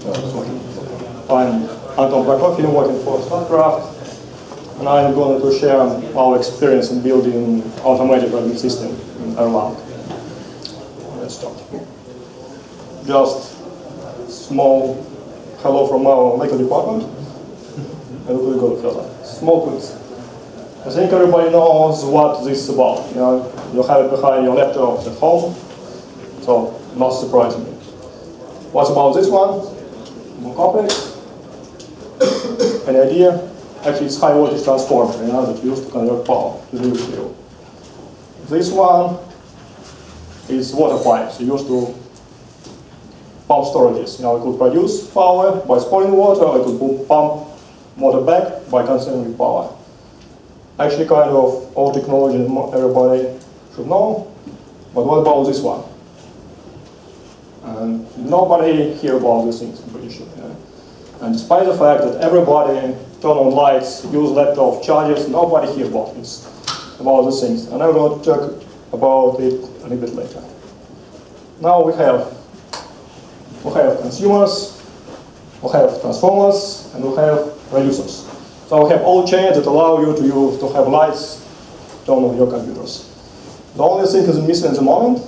I'm Anton Prokofiev, working for StarCraft, and I'm going to share our experience in building automated admin system in Erlang. Let's start. Just small hello from our legal department, and we'll go further. Small quiz. I think everybody knows what this is about. You have it behind your laptop at home, so not surprising. What's about this one? More complex. Any idea? Actually, it's high voltage transformer, that used to convert power to the material. This one is water pipes. Used to pump storages. We could produce power by storing water, or we could pump water back by consuming power. Actually, kind of old technology everybody should know. But what about this one? And nobody hear about these things, I'm pretty sure. And despite the fact that everybody turn on lights, use laptop, charges, nobody hear about this, about these things. And I'm going to talk about it a little bit later. Now we have consumers, we have transformers, and we have reducers. So we have all chains that allow you to have lights turn on your computers. The only thing is missing at the moment,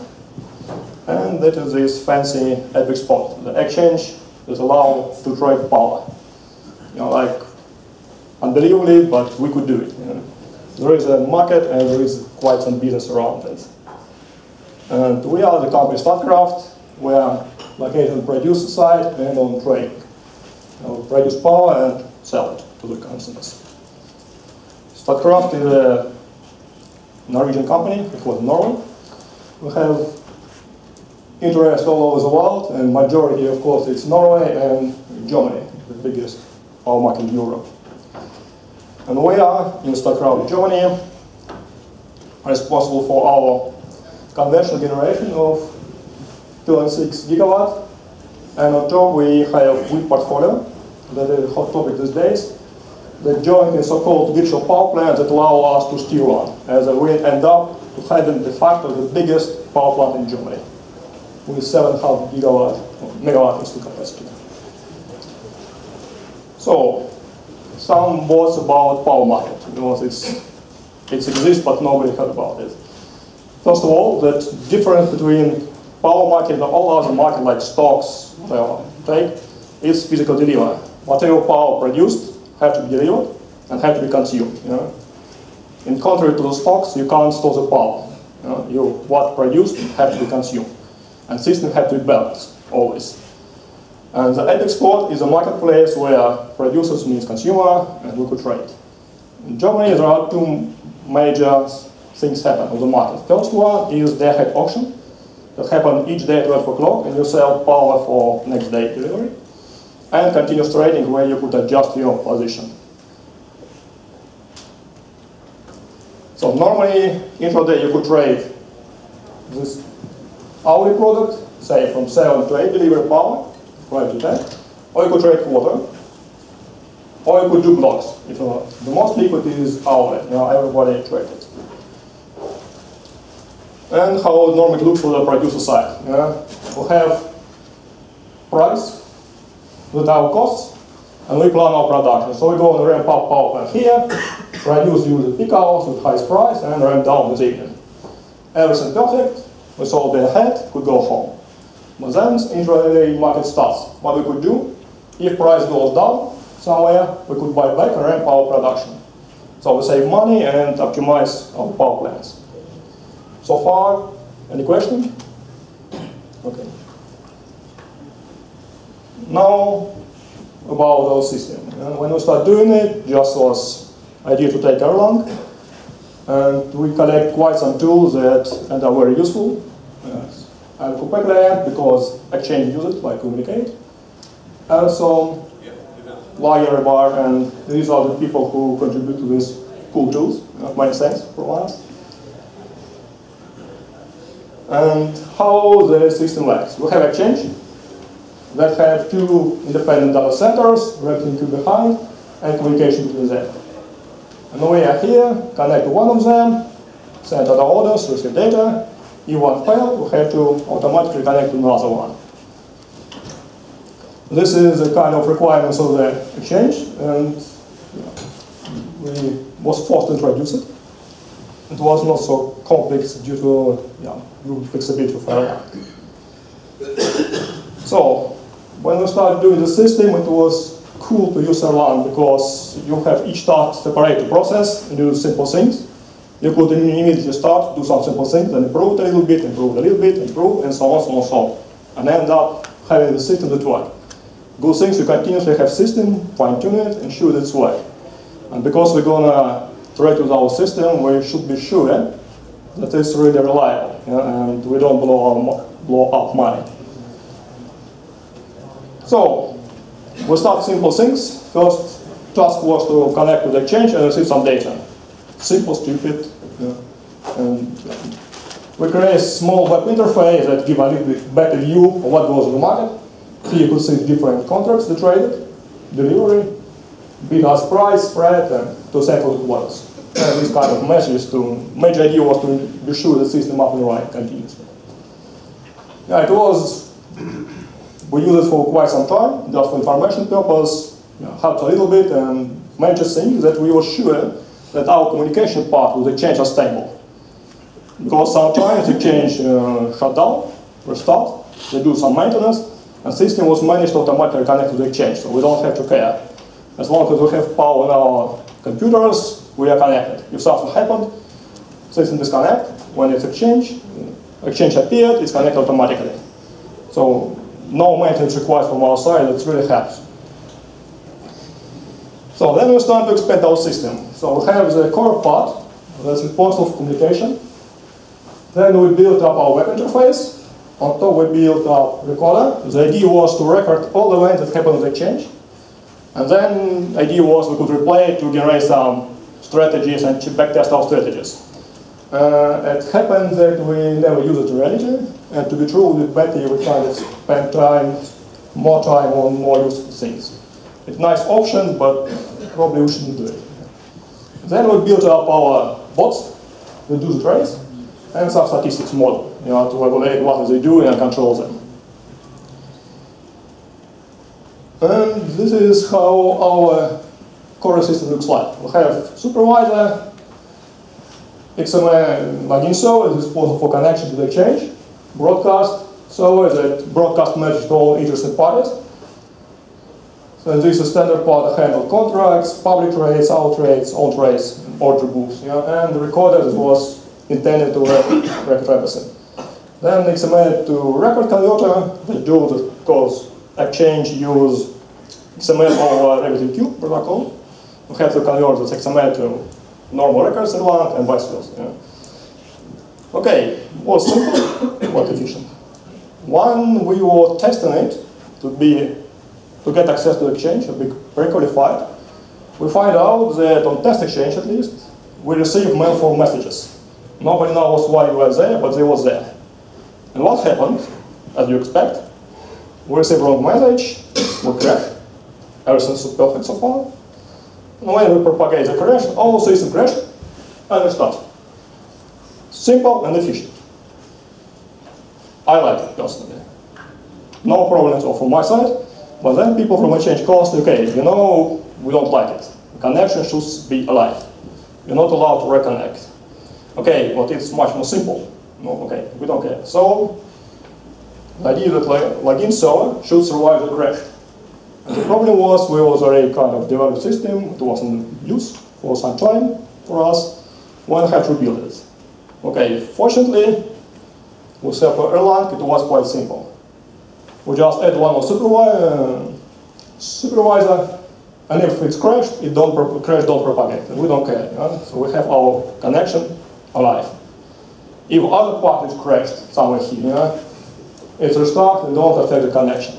and that is this fancy epic spot, the exchange that allows to trade power. Like unbelievably, but we could do it. There is a market and there is quite some business around it. And we are the company StarCraft. We are located on the producer side and on trading. We produce power and sell it to the customers. StarCraft is a Norwegian company. It was Norway. We have interest all over the world, and majority, of course, it's Norway and Germany, the biggest power market in Europe. And we are in StarCraft Germany, responsible for our conventional generation of 2.6 gigawatt. And on top, we have wind portfolio. That is a hot topic these days. That join a so-called virtual power plant that allow us to steer on, as we end up to having de facto the biggest power plant in Germany, with 7.5 megawatt installed capacity. So, some words about power market, because it exists, but nobody heard about it. First of all, the difference between power market and all other markets like stocks, whatever, is physical delivery. Whatever power produced have to be delivered and have to be consumed. In contrary to the stocks, you can't store the power. What produced have to be consumed. And system have to be balanced, always. And the epic spot is a marketplace where producers means consumer, and we could trade. In Germany, there are two major things happen on the market. First one is day-ahead auction that happen each day at 12 o'clock, and you sell power for next day delivery. And continuous trading where you could adjust your position. So normally, intraday you could trade this hourly product, say from 7 to 8 delivery power, 5 to 10, or you could trade quarter, or you could do blocks. If the most liquid is hourly, everybody trades it. And how it normally looks for the producer side. We have price with our costs, and we plan our production. So we go and ramp up power plant here, produce use peak hours with highest price, and ramp down with evening. Everything perfect. We sold day ahead, could go home. But then intraday market starts. What we could do, if price goes down somewhere, we could buy back and ramp our production. So we save money and optimize our power plants. So far, any question? Okay. Now, about our system. When we start doing it, just was idea to take Erlang, and we collect quite some tools that are very useful. And Kupek because Exchange use it, like Communicate. And some Layer Bar, and these are the people who contribute to these cool tools. Many thanks for us. And how the system works. We have Exchange that have two independent data centers, directly to behind, and communication between them. And we are here, connect to one of them, send other orders, receive data. If one fails, we have to automatically connect to another one. This is the kind of requirements of the exchange, and we was forced to introduce it. It was not so complex due to good flexibility of Erlang. So when we started doing the system, it was cool to use Erlang because you have each start separate the process and do simple things. You could immediately start, do some simple things, then improve it a little bit, improve it a little bit, improve, and so on, so on, so on. And end up having the system that works. Good things, you continuously have system, fine-tune it, and shoot its way. And because we're gonna trade with our system, we should be sure that it's really reliable, and we don't blow up money. So we start simple things. First task was to connect to the exchange and receive some data. Simple, stupid. And we create a small web interface that gives a little bit better view of what goes in the market. Here you could see different contracts, the traded, delivery, bid ask price, spread, and to settle orders. And this kind of messages to, major idea was to be sure the system up and running continuously. Yeah, it was, we used it for quite some time, just for information purpose, helped a little bit, and major thing is that we were sure that our communication part with the exchange are stable. Because sometimes the exchange shut down, restart, they do some maintenance, and system was managed to automatically connect to the exchange, so we don't have to care. As long as we have power in our computers, we are connected. If something happened, system disconnect. When it's exchange appeared, it's connected automatically. So no maintenance required from our side, it really helps. So then we start to expand our system. So we have the core part, that's responsible for communication. Then we built up our web interface. On top we built up recorder. The idea was to record all the events that happened on the exchange. And then the idea was we could replay it to generate some strategies and backtest our strategies. It happened that we never use it in reality. And to be true, with better we try to spend more time on more useful things. It's a nice option, but probably we shouldn't do it. Then we built up our bots that do the trades and some statistics model, to evaluate what they do and control them. And this is how our core system looks like. We have supervisor, XML login server is responsible for connection to the exchange, broadcast server that broadcast message to all interested parties. So this is a standard part that handles contracts, public trades, out trades, on trades, order books, and the recorder was intended to record everything. Then XML to record converter that do the cause exchange use XML over RabbitMQ protocol. We have to convert this XML to normal records in Erlang and vice versa. Okay, was simple, quite efficient. When we were testing it to get access to the exchange, to be pre-qualified, we find out that on test exchange at least, we receive mail for messages. Nobody knows why they were there, but they were there. And what happened, as you expect, we receive wrong message, we crash, everything's perfect so far. And when we propagate the crash, all the system crashed, and restart. Simple and efficient. I like it personally. No problem at all from my side. But then people from exchange call us, okay, we don't like it. The connection should be alive. You're not allowed to reconnect. Okay, but it's much more simple. No, okay, we don't care. So the idea that login server should survive the crash. And the problem was we was already kind of developed system. It wasn't used for some time for us. One had to rebuild it. Okay, fortunately, with Erlang, it was quite simple. We just add one more supervisor, and if it's crashed, it don't propagate, and we don't care. So we have our connection alive. If other part is crashed somewhere here, it's restart and don't affect the connection.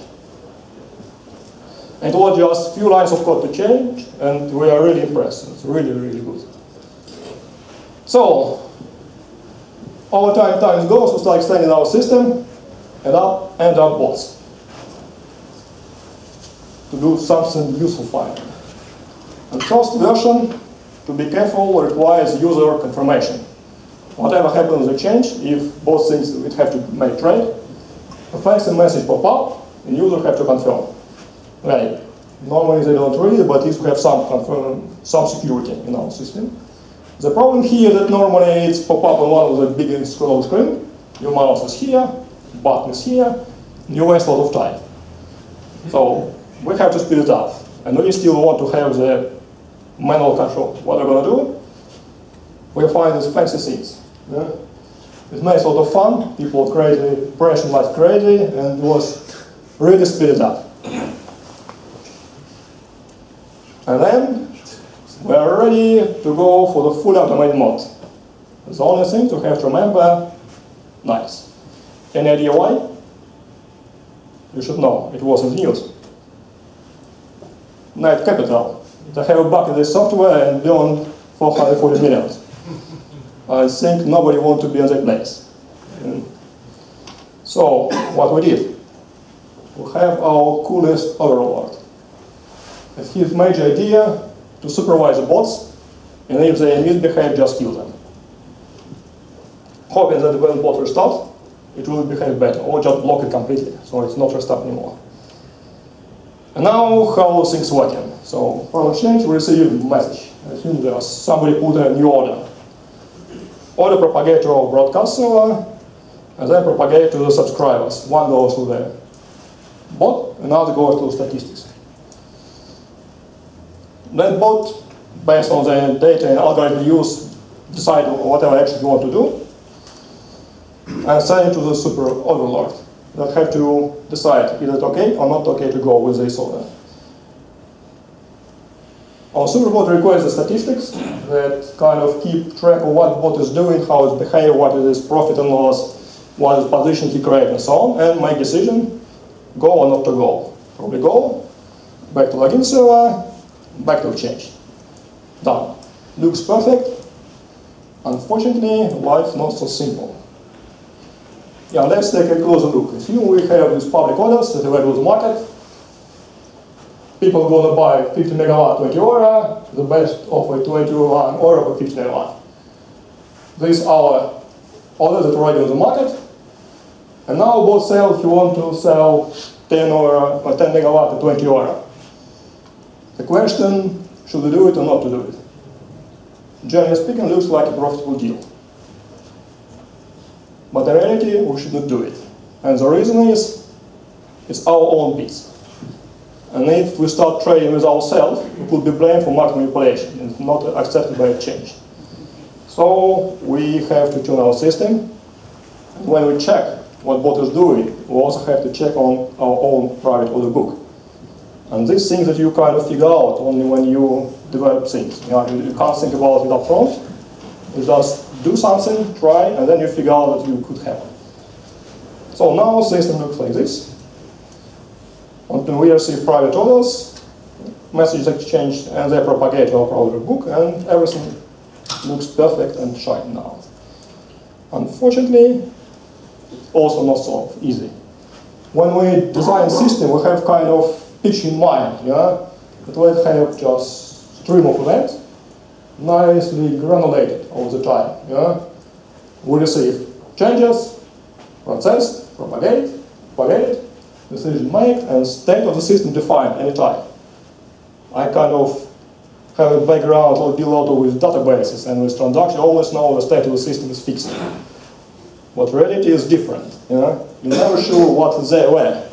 And it was just a few lines of code to change, and we are really impressed. It's really, really good. So, over time goes, we start extending our system and up bots to do something useful for it. And first version, to be careful, requires user confirmation. Whatever happens in the change, if both things would have to make trade, a fancy message pop up, and user have to confirm. Right. Normally they don't read, but at least we have some security in our system. The problem here is that normally it's pop up on one of the big scroll screen. Your mouse is here, button is here, and you waste a lot of time. So we have to speed it up. And we still want to have the manual control. What we're going to do, we find these fancy things. Yeah? It makes a lot of fun. People crazy, pressing like crazy, and it was really speeded up. And then we are ready to go for the fully automated mode. The only thing to have to remember, nice. Any idea why? You should know, it was in the news. Lite Capital. They have a bug in their software and beyond 440 million. I think nobody wants to be in that place. So, what we did? We have our coolest overlord. It's his major idea to supervise the bots, and if they misbehave, just kill them. Hoping that when the bot restarts, it will behave better, or just block it completely, so it's not restart anymore. And now, how things working? So, from Exchange, we receive a message. I assume there's somebody put a new order. Order propagate to our broadcast server, and then propagate to the subscribers. One goes to the bot, another goes to statistics. Then bot, based on the data and algorithm use, decide whatever action you want to do, and send it to the super overlord that have to decide is it okay or not okay to go with this order. Our superbot requires the statistics that kind of keep track of what bot is doing, how it's behaving, what is its profit and loss, what is position he creates, and so on, and make decision, go or not to go. Probably go, back to login server, back to Exchange. Done. Looks perfect. Unfortunately, life not so simple. Yeah, let's take a closer look. Assume we have these public orders that are available in the market. People are going to buy 50 megawatt 20 euro, the best offer 21 euro for 50 megawatt. This is our order that are already on the market. And now both sell if you want to sell 10 euro or 10 megawatt at 20 euro. The question, should we do it or not to do it? Generally speaking, looks like a profitable deal. But in reality, we should not do it. And the reason is, it's our own bits. And if we start trading with ourselves, it will be blamed for market manipulation. It's not accepted by exchange. So we have to tune our system. When we check what bot is doing, we also have to check on our own private order book. And these things that you kind of figure out only when you develop things. You can't think about it up front. You just do something, try, and then you figure out that you could happen. So now the system looks like this. Until we receive private orders, messages exchanged, and they propagate to our order book, and everything looks perfect and shiny now. Unfortunately, it's also not so easy. When we design a system, we have kind of pitch in mind, yeah? That we have just stream of events, nicely granulated all the time, yeah? We receive changes, process, propagate, decision make, and state of the system defined anytime. I kind of have a background or deal a lot with databases and with transactions, always know the state of the system is fixed. But reality is different. You're never sure what is there where.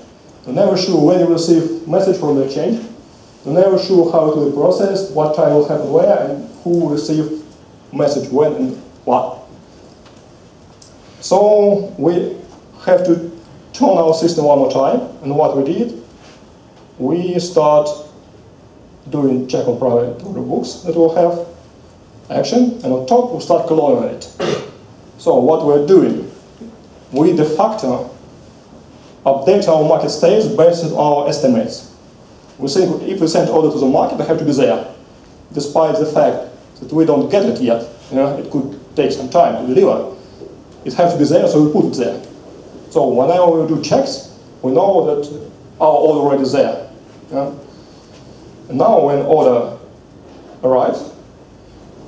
You're never sure when you receive message from the exchange. You're never sure how it will be processed, what time will happen where, and who will receive message when and what. So we have to turn our system one more time, and what we did, we start doing check on private order books that will have action, and on top we start cloning it. So what we're doing, we de facto update our market states based on our estimates. We think if we send order to the market, they have to be there, despite the fact that we don't get it yet. It could take some time to deliver. It has to be there, so we put it there. So whenever we do checks, we know that our order already is there. And now when order arrives,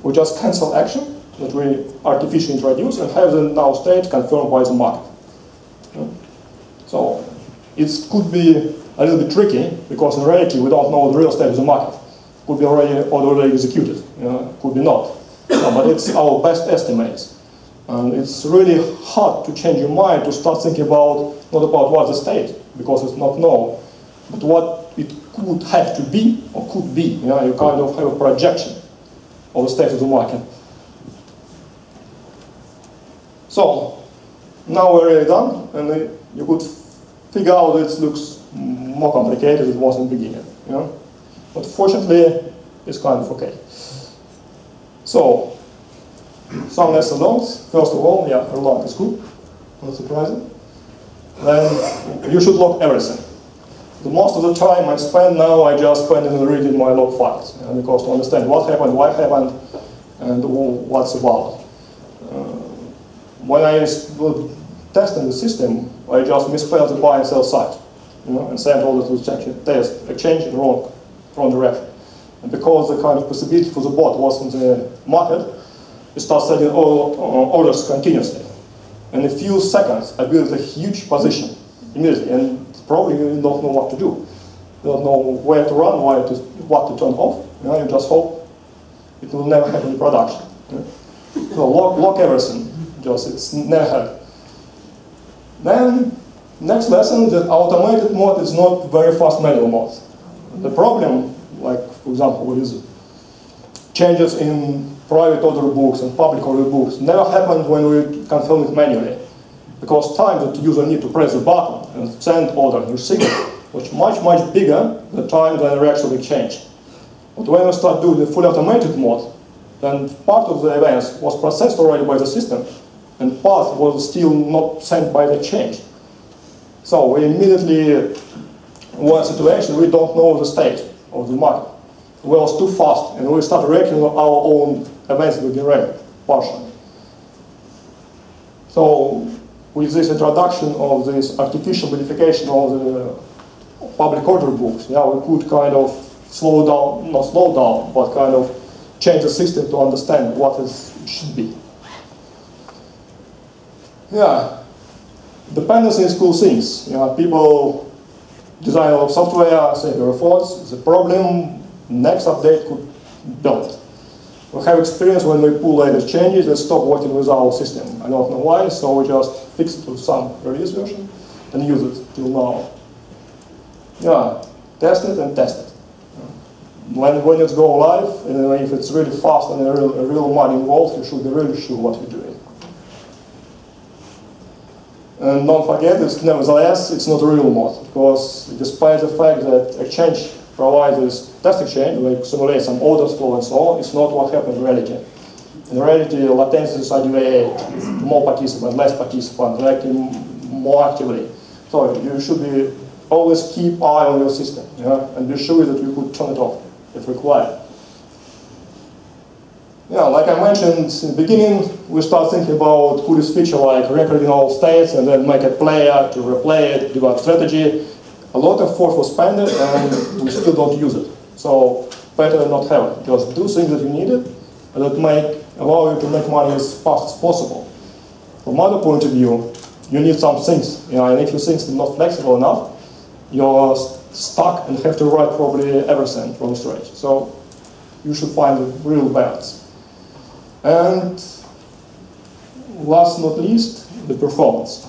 we just cancel action that we artificially introduce and have the now state confirmed by the market. So it could be a little bit tricky, because in reality we don't know the real state of the market. Could be already executed, could be not. But it's our best estimates. And it's really hard to change your mind to start thinking about, not about what's the state, because it's not known, but what it could have to be or could be. You kind of have a projection of the state of the market. So, now we're really done, and you could figure out that it looks more complicated than it was in the beginning. But fortunately, it's kind of okay. So, some lesson learned. First of all, yeah, Erlang is good, not surprising. Then you should log everything. The most of the time I spend now, I just spend in reading my log files, because to understand what happened, why happened, and what's about. When I was testing the system, I just misspelled the buy and sell site, and sent all the test exchange in wrong direction. And because the kind of possibility for the bot was in the market, it starts sending orders continuously. In a few seconds, I built a huge position immediately, and probably you don't know what to do. You don't know where to run, what to turn off. You just hope it will never happen in production. So lock everything. It's never happened. Then, next lesson, the automated mode is not very fast manual mode. The problem, like for example, with changes in private order books and public order books, never happened when we confirm it manually. Because time that the user need to press the button and send order and receive it was much bigger the time than the actual exchange. But when we start doing the fully automated mode, then part of the events was processed already by the system, and part was still not sent by the exchange. So we immediately were in a situation we don't know the state of the market. We was too fast, and we start reacting on our own events we generate, partially. So with this introduction of this artificial modification of the public order books, we could kind of slow down, not slow down, but kind of change the system to understand what it should be. Dependency is cool things. People design a lot of software, say there are faults, the problem, next update could build. We have experience when we pull latest changes that stop working with our system. I don't know why, so we just fix it with some release version and use it till now. Test it and test it. When it's go live, and if it's really fast and a real money involved, you should be really sure what you're doing. And don't forget, nevertheless, it's not a real mode, because despite the fact that Exchange provides this test exchange, like simulate some orders flow and so on, it's not what happens in reality. In reality, latencies are delayed, more participants, less participants, reacting more actively. So you should be always keep eye on your system, and be sure that you could turn it off if required. Like I mentioned in the beginning, we start thinking about coolest feature like recording all states and then make a player to replay it, develop strategy. A lot of effort was spent and we still don't use it. So better not have it. Just do things that you needed and that allow you to make money as fast as possible. From other point of view, you need some things. And if your things are not flexible enough, you're stuck and have to write probably everything from scratch. So you should find a real balance. And last but not least, the performance.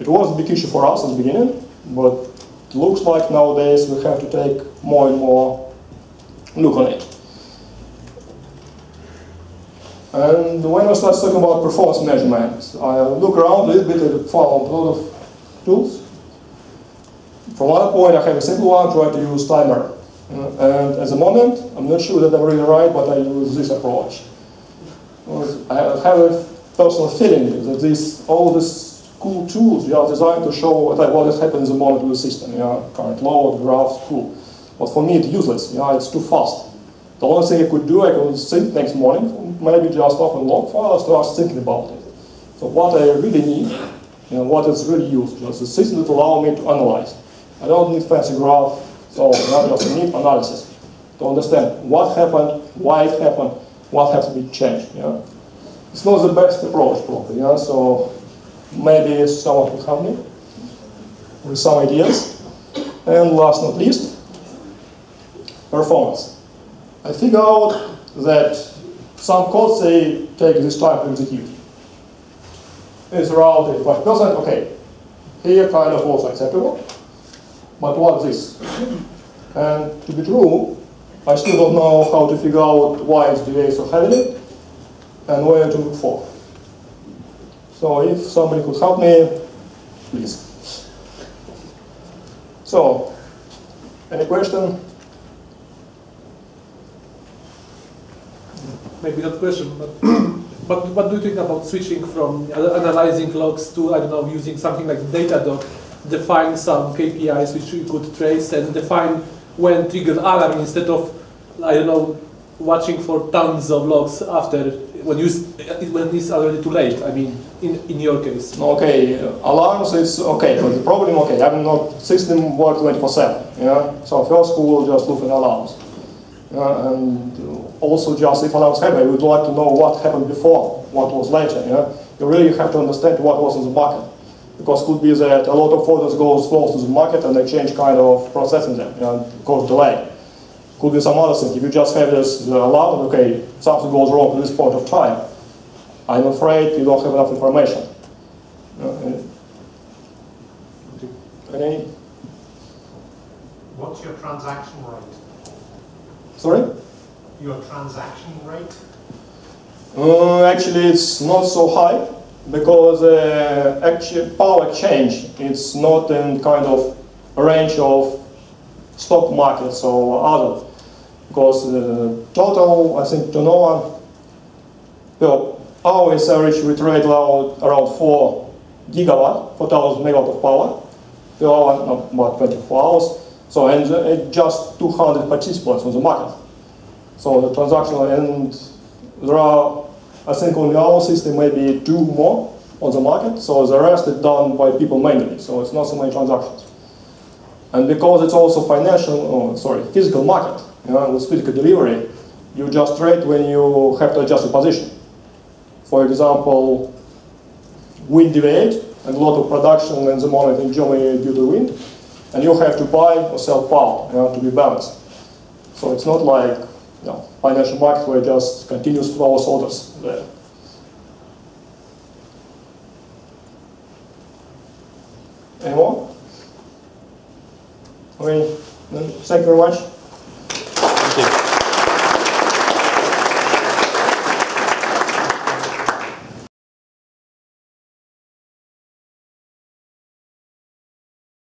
It was a big issue for us at the beginning, but it looks like nowadays we have to take more and more look on it. And when I start talking about performance measurement, I look around a little bit and found a lot of tools. From one point, I have a simple one, try to use timer. And at the moment, I'm not sure that I'm really right, but I use this approach. I have a personal feeling that all these cool tools are designed to show what has happened in the moment with the system. Current load, graphs, cool. But for me, it's useless. It's too fast. The only thing I could do, I could think next morning, maybe just open log file and start thinking about it. So what I really need, what is really used, just a system that allows me to analyze. I don't need fancy graph, so I just need analysis to understand what happened, why it happened, what has to be changed. It's not the best approach, probably. So maybe someone could help me with some ideas. And last not least, performance. I figure out that some codes they take this time to execute. It's around 85%, okay. Here kind of also acceptable. But what's this? And to be true, I still don't know how to figure out why it's delayed so heavily and where to look for. So if somebody could help me, please. So, any question? Maybe not question, but but what do you think about switching from analyzing logs to, I don't know, using something like Datadog, define some KPIs which you could trace and define when trigger alarm instead of, I don't know, watching for tons of logs after when it's already too late. I mean, in your case. Okay, alarms is okay, but the problem, okay, I'm not system work 24/7. Yeah, so first we will just look at alarms. And also just if alarms happen, we would like to know what happened before, what was later. Yeah? You really have to understand what was in the market. Because it could be that a lot of orders goes close to the market and they change kind of processing them, cause delay. Could be some other thing. If you just have this alarm, okay, something goes wrong at this point of time, I'm afraid you don't have enough information. Any? What's your transaction rate? Sorry? Your transaction rate? Actually, it's not so high because actually power exchange it's not in kind of range of stock markets or other. Because the total, I think, turnover per hour is average we trade around 4 gigawatt, 4,000 megawatt of power per hour, no, about 24 hours. So, and just 200 participants on the market. So the transactional, and there are, I think, on our system maybe 2 more on the market. So the rest is done by people manually. So it's not so many transactions. And because it's also physical market, with physical delivery, you just trade when you have to adjust the position. For example, wind deviate, and a lot of production in the moment in Germany due to wind, and you have to buy or sell power to be balanced. So it's not like financial market where just continuous flow of orders there. Any more? Okay, then thank you very much.